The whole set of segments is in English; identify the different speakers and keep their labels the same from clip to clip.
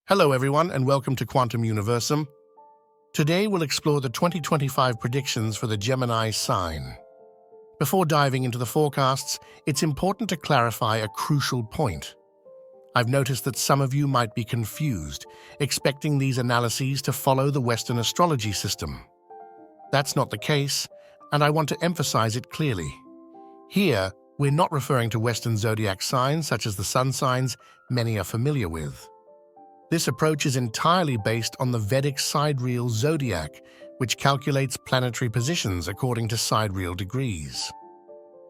Speaker 1: Hello everyone and welcome to Quantum Universum. Today we'll explore the 2025 predictions for the Gemini sign. Before diving into the forecasts, it's important to clarify a crucial point. I've noticed that some of you might be confused, expecting these analyses to follow the Western astrology system. That's not the case, and I want to emphasize it clearly. Here, we're not referring to Western zodiac signs such as the sun signs many are familiar with. This approach is entirely based on the Vedic sidereal zodiac, which calculates planetary positions according to sidereal degrees.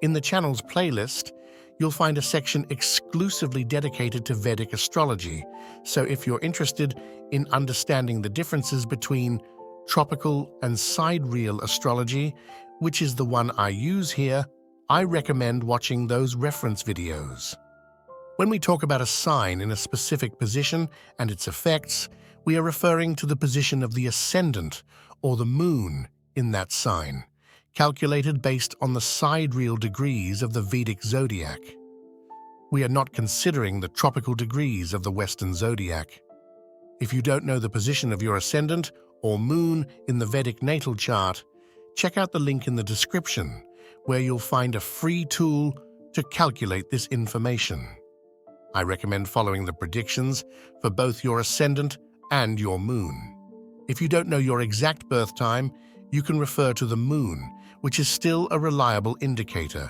Speaker 1: In the channel's playlist, you'll find a section exclusively dedicated to Vedic astrology, so if you're interested in understanding the differences between tropical and sidereal astrology, which is the one I use here, I recommend watching those reference videos. When we talk about a sign in a specific position and its effects, we are referring to the position of the ascendant, or the moon, in that sign, calculated based on the sidereal degrees of the Vedic zodiac. We are not considering the tropical degrees of the Western zodiac. If you don't know the position of your ascendant or moon in the Vedic natal chart, check out the link in the description, where you'll find a free tool to calculate this information. I recommend following the predictions for both your ascendant and your moon. If you don't know your exact birth time, you can refer to the moon, which is still a reliable indicator.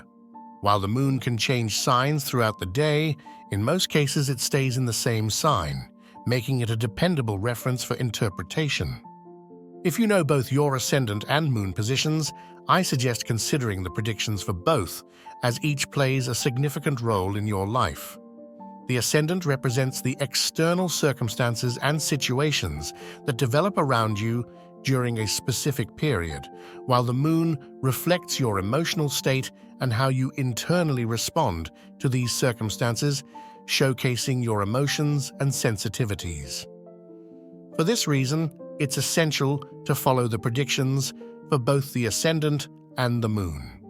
Speaker 1: While the moon can change signs throughout the day, in most cases it stays in the same sign, making it a dependable reference for interpretation. If you know both your ascendant and moon positions, I suggest considering the predictions for both, as each plays a significant role in your life. The ascendant represents the external circumstances and situations that develop around you during a specific period, while the moon reflects your emotional state and how you internally respond to these circumstances, showcasing your emotions and sensitivities. For this reason, it's essential to follow the predictions for both the ascendant and the moon.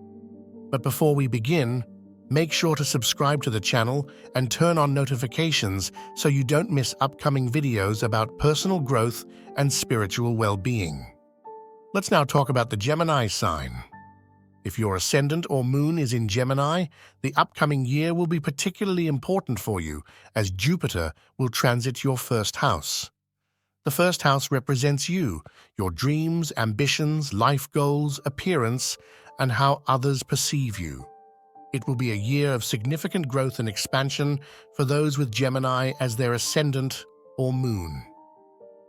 Speaker 1: But before we begin, make sure to subscribe to the channel and turn on notifications so you don't miss upcoming videos about personal growth and spiritual well-being. Let's now talk about the Gemini sign. If your ascendant or moon is in Gemini, the upcoming year will be particularly important for you, as Jupiter will transit your first house. The first house represents you, your dreams, ambitions, life goals, appearance, and how others perceive you. It will be a year of significant growth and expansion for those with Gemini as their ascendant or moon.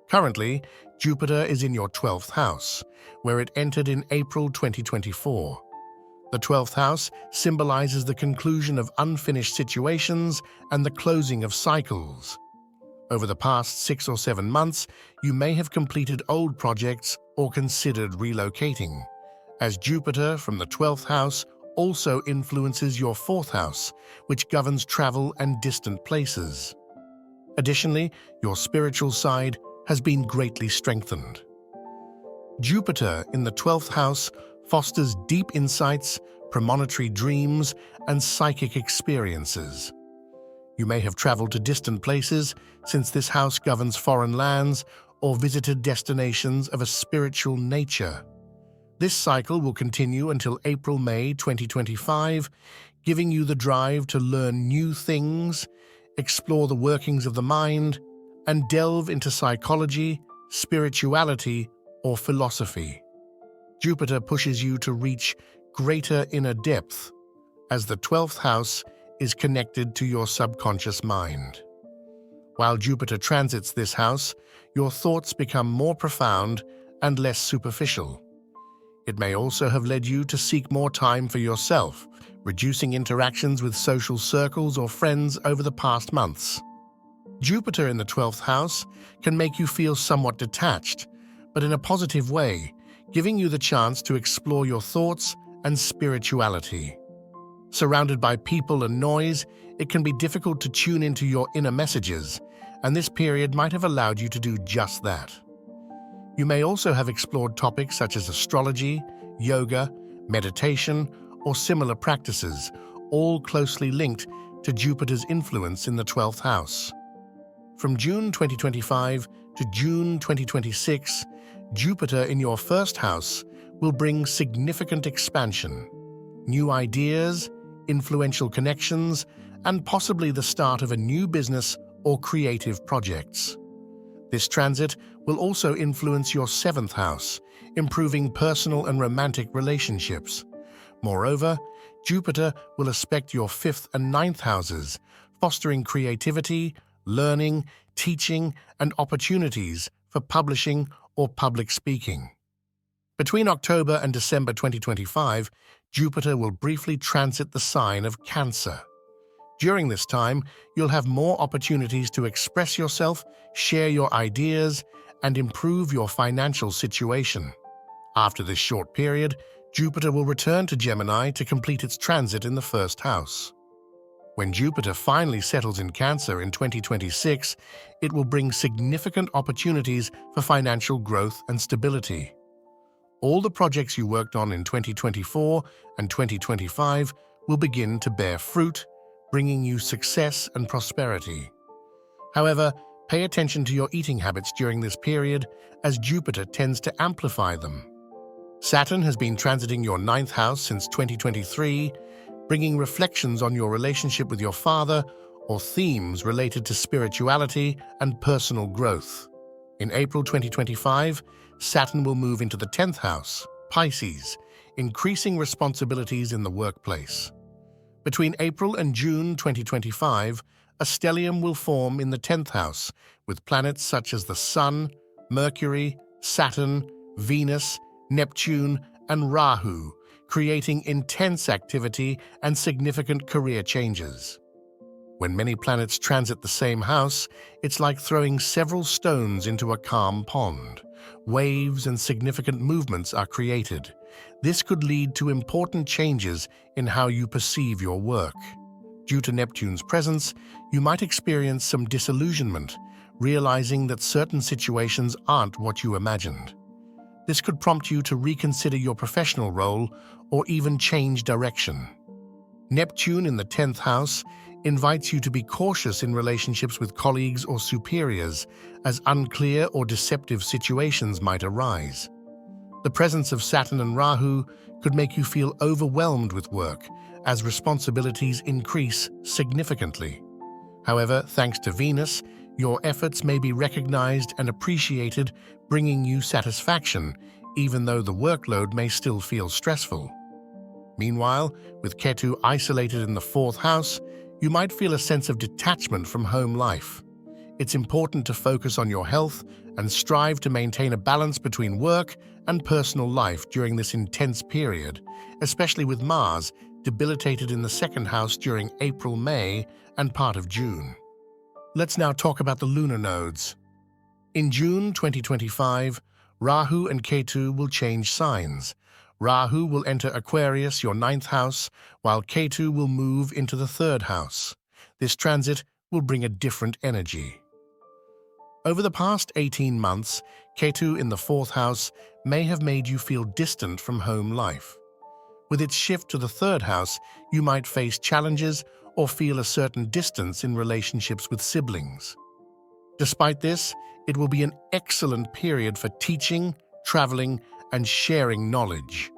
Speaker 1: Currently, Jupiter is in your 12th house, where it entered in April 2024. The 12th house symbolizes the conclusion of unfinished situations and the closing of cycles. Over the past 6 or 7 months, you may have completed old projects or considered relocating, as Jupiter from the 12th house also influences your 4th house, which governs travel and distant places. Additionally, your spiritual side has been greatly strengthened. Jupiter in the 12th house fosters deep insights, premonitory dreams, and psychic experiences. You may have traveled to distant places, since this house governs foreign lands, or visited destinations of a spiritual nature. This cycle will continue until April-May 2025, giving you the drive to learn new things, explore the workings of the mind, and delve into psychology, spirituality, or philosophy. Jupiter pushes you to reach greater inner depth, as the 12th house is connected to your subconscious mind. While Jupiter transits this house, your thoughts become more profound and less superficial. It may also have led you to seek more time for yourself, reducing interactions with social circles or friends over the past months. Jupiter in the 12th house can make you feel somewhat detached, but in a positive way, giving you the chance to explore your thoughts and spirituality. Surrounded by people and noise, it can be difficult to tune into your inner messages, and this period might have allowed you to do just that. You may also have explored topics such as astrology, yoga, meditation, or similar practices, all closely linked to Jupiter's influence in the 12th house. From June 2025 to June 2026, Jupiter in your first house will bring significant expansion, new ideas, influential connections, and possibly the start of a new business or creative projects. This transit will also influence your seventh house, improving personal and romantic relationships. Moreover, Jupiter will aspect your fifth and ninth houses, fostering creativity, learning, teaching, and opportunities for publishing or public speaking. Between October and December 2025, Jupiter will briefly transit the sign of Cancer. During this time, you'll have more opportunities to express yourself, share your ideas, and improve your financial situation. After this short period, Jupiter will return to Gemini to complete its transit in the first house. When Jupiter finally settles in Cancer in 2026, it will bring significant opportunities for financial growth and stability. All the projects you worked on in 2024 and 2025 will begin to bear fruit, bringing you success and prosperity. However, pay attention to your eating habits during this period, as Jupiter tends to amplify them. Saturn has been transiting your ninth house since 2023, bringing reflections on your relationship with your father or themes related to spirituality and personal growth. In April 2025, Saturn will move into the 10th house, Pisces, increasing responsibilities in the workplace. Between April and June 2025, a stellium will form in the 10th house, with planets such as the Sun, Mercury, Saturn, Venus, Neptune, and Rahu, creating intense activity and significant career changes. When many planets transit the same house, it's like throwing several stones into a calm pond. Waves and significant movements are created. This could lead to important changes in how you perceive your work. Due to Neptune's presence, you might experience some disillusionment, realizing that certain situations aren't what you imagined. This could prompt you to reconsider your professional role or even change direction. Neptune in the 10th house invites you to be cautious in relationships with colleagues or superiors, as unclear or deceptive situations might arise. The presence of Saturn and Rahu could make you feel overwhelmed with work, as responsibilities increase significantly. However, thanks to Venus, your efforts may be recognized and appreciated, bringing you satisfaction, even though the workload may still feel stressful. Meanwhile, with Ketu isolated in the 4th house, you might feel a sense of detachment from home life. It's important to focus on your health and strive to maintain a balance between work and personal life during this intense period, especially with Mars debilitated in the 2nd house during April, May, and part of June. Let's now talk about the lunar nodes. In June 2025, Rahu and Ketu will change signs. Rahu will enter Aquarius, your 9th house, while Ketu will move into the 3rd house. This transit will bring a different energy. Over the past 18 months, Ketu in the 4th house may have made you feel distant from home life. With its shift to the 3rd house, you might face challenges or feel a certain distance in relationships with siblings. Despite this, it will be an excellent period for teaching, traveling, and sharing knowledge.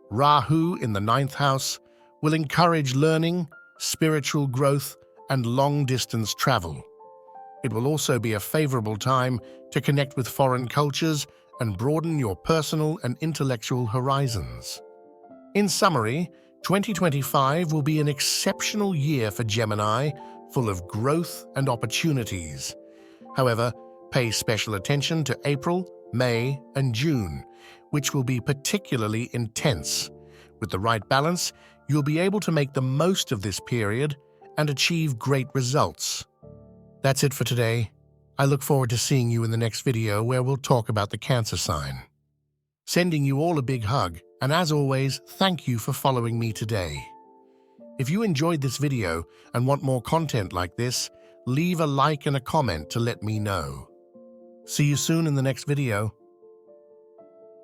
Speaker 1: Rahu in the 9th house will encourage learning, spiritual growth, and long-distance travel. It will also be a favorable time to connect with foreign cultures and broaden your personal and intellectual horizons. In summary, 2025 will be an exceptional year for Gemini, full of growth and opportunities. However, pay special attention to April, May, and June, which will be particularly intense. With the right balance, you'll be able to make the most of this period and achieve great results. That's it for today. I look forward to seeing you in the next video where we'll talk about the Cancer sign. Sending you all a big hug, and as always, thank you for following me today. If you enjoyed this video and want more content like this, leave a like and a comment to let me know. See you soon in the next video.